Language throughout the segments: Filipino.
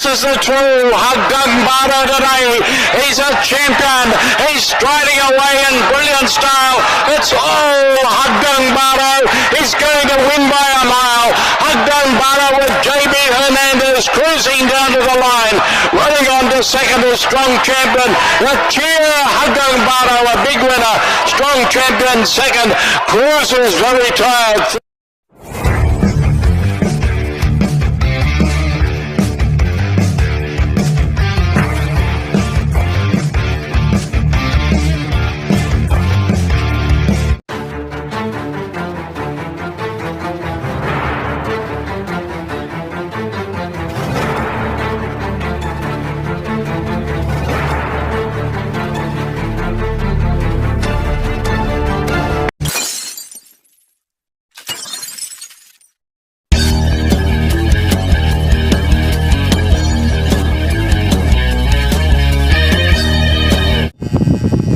This is the true Hagdung Bada today. He's a champion. He's striding away in brilliant style. It's all Hagdung Bada. He's going to win by a mile. Hagdung Bada with JB Hernandez cruising down to the line. Running on to second is Strong Champion. The cheer Hagdung Bada, a big winner. Strong Champion second. Cruises very tired.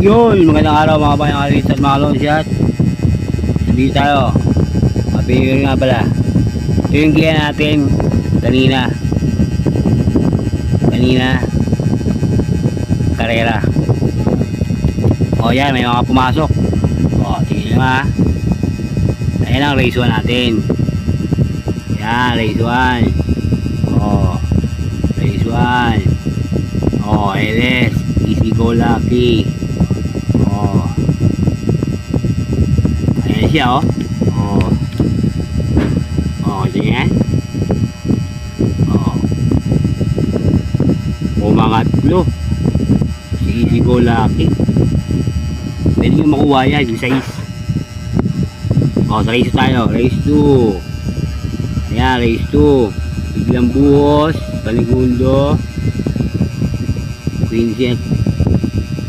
Yun, magandang araw mga bayang alis at mga lonsyat. Sabi tayo, mapinigil nga pala. Ito yung kaya natin kanina karera. O yan, may mga pumasok. O, tingin nyo ha. Ayan ang race 1 natin. Yan, race 1. O, race 1. O, LS Easy Go Lucky. Oh. Ayan siya oh. Oh. Oh, tingnan. Oh. Umangatlo. Si Easy Go Lucky. Pwede nyo makuha yan, yung size. Oh, sa race tayo. Race 2. Ayan, race 2. Biglang buhos. Paligundo. Quincy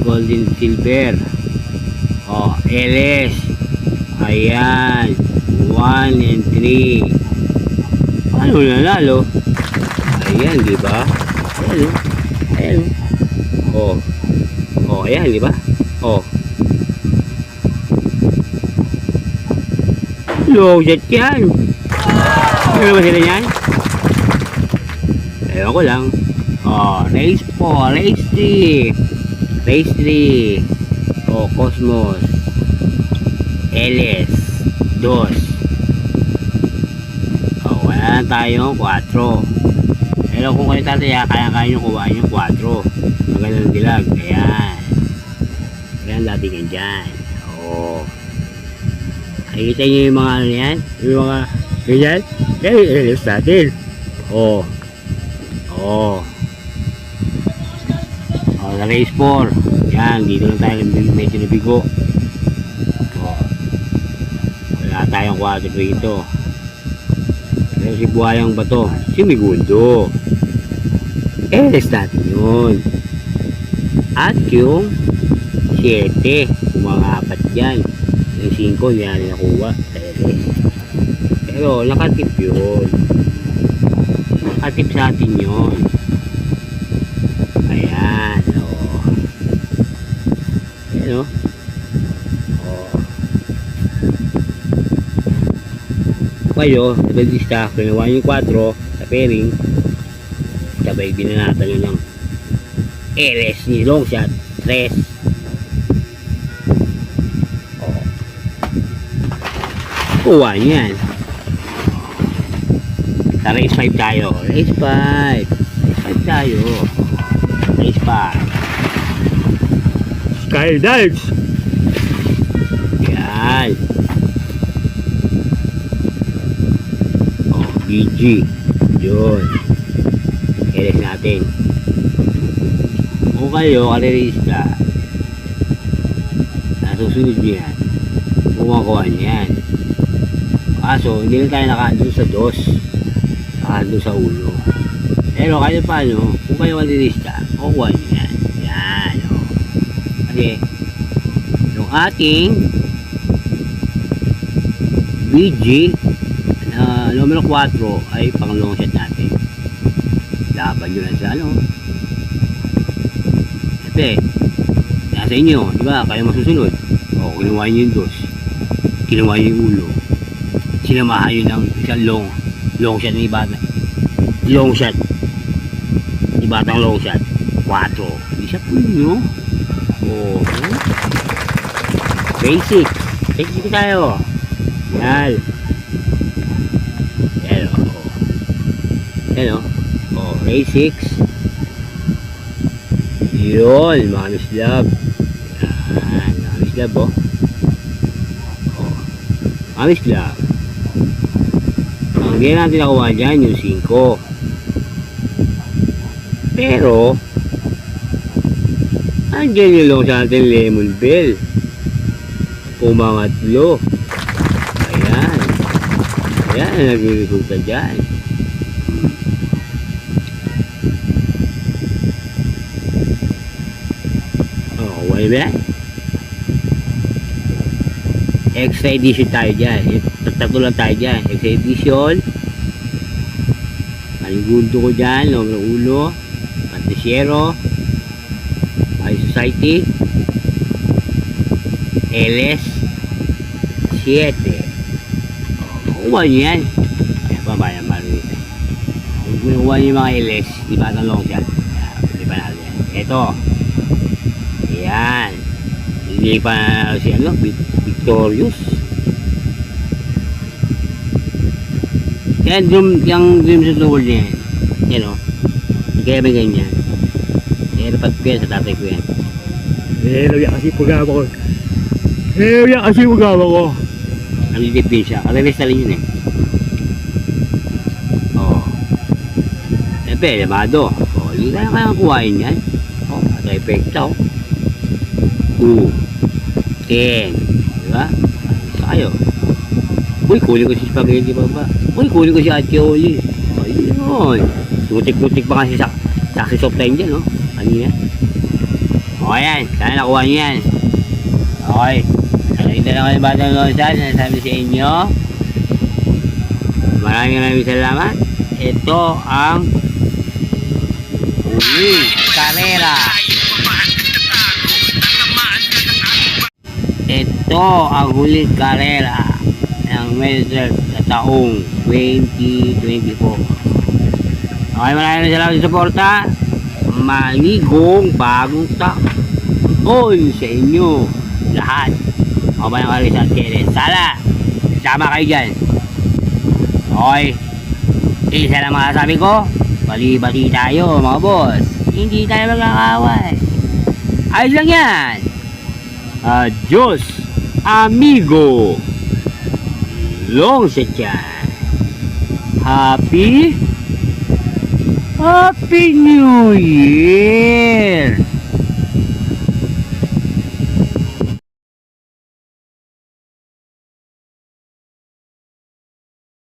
Golden Silver. Oh, LS. Ayan. 1 and 3. Ano nanalo? Ayan, di ba? Ayan. Ayan. Oh. Oh, ayan, di ba? Oh. Low jet yan. Ano ba sila yan? Ewan ko lang. Oh, race 4, race 3. Race 3. Oh, Cosmos. LS 2. Oh, wala na tayong 4. Pero kung kayo tataya, kaya nyo kuhain yung 4. Magandang dilag. Ayan. Ayan, dati yan dyan. Oh. Nakikita nyo yung mga ano yan? Yung mga ganyan? Yan yung LS natin. Oh. Oh. Oh, sa race 4. Yan, dito lang tayo medyo nabigo. Oh. Wala tayong 4 dito. Pero si Buhayang Bato, si Migundo. LS natin yun. At yung 7, kung mga 4 yan. Yung 5, yan nakuha sa LS. Pero nakatip yun. Nakatip sa atin yun. Ayan. Oh. Ayan o. Oh. Kayo, nabaldista, kinuha yung 4 sa pairing. Sabay binanatan nyo ng LS ni Longshot 3. Oh. Kuha nyo yan. Sa race 5 tayo. Race 5. Race 5 tayo. Race 5. Skydives. Yan. Oh, BG. Yun. LS natin. Kung kayo, karerista, nasusunod nyo yan. Kumakuha nyo yan. Kaso, hindi lang tayo nakaandun sa 2. Nakaandun sa ulo. Pero kahit paano, kung kayo karerista, kukuha nyo yan. Yan. Oh. Kasi, yung ating BG na numero 4 ay pang long shot natin. Laban nyo lang sa ano. Kasi, nasa inyo, di ba? Kayo masusunod. O, kinuha nyo yung 2. Kinuha nyo yung ulo. Sinamahan nyo ng isang long shot ng iba. long shot. Di batang long shot. 4. Isa po yun, no? Oh. Basic. Basic tayo. Yan. Yan, oh. Yan, oh. Oh, race 6. Yun, mga mislab. Yan, mga mislab, oh. Oh. Mga mislab. Ang hindi natin nakuha dyan, yung 5. Pero, andyan yung long sa ating lemon bell. Pumangatlo. Ayan. Ayan ang nagre-resulta dyan. Oh, wala ba? Extra edition tayo dyan. Tatlo lang tayo dyan. Extra edition. Maligundo ko dyan. Nomero 1. Pantesiero. High Society. LS 7. Makuha nyo yan. Ayan pa ba yan, marunit. Kung kinukuha nyo yung mga LS, di ba ang long shot? Hindi pa natin yan. Ito. Ayan. Hindi pa si ano, Victorious. Yan, yung dream sa tuwal niya yan. Yan o. Kaya ba ganyan? Dapat ko yan sa tatay ko yan. Yan kasi pagkama ko. Yan kasi pagkama ko. Nalilip din siya. Kalilis na rin yun eh. Oo. Siyempre, lamado. Oo, hindi kaya kayang kuhain yan. Oo, trifecta o. 2. 10. Diba? Isa kayo. Uy, kunin ko si spaghetti pa ba? Uy, kunin ko si Achioli. Ayun. Tutik-tutik pa kasi sa soft time dyan, no? Kanina. O, ayan. Sana nakuha nyo yan. Okay. Nakita lang kayo batang lonsan. Nasabi sa inyo. Maraming salamat. Ito ang huling karera. Ito ang huling karera ng Melzer sa taong 2024. Okay, maraming salamat sa suporta. Maligong bagong taon sa inyo lahat. O ba ng Arisa at Kenneth? Sala, sama kayo dyan. Okay, isa lang masasabi ko, bali-bali tayo mga boss. Hindi tayo magkakaway. Ayos lang yan. Adios, amigo. Long sa dyan. Happy New Year!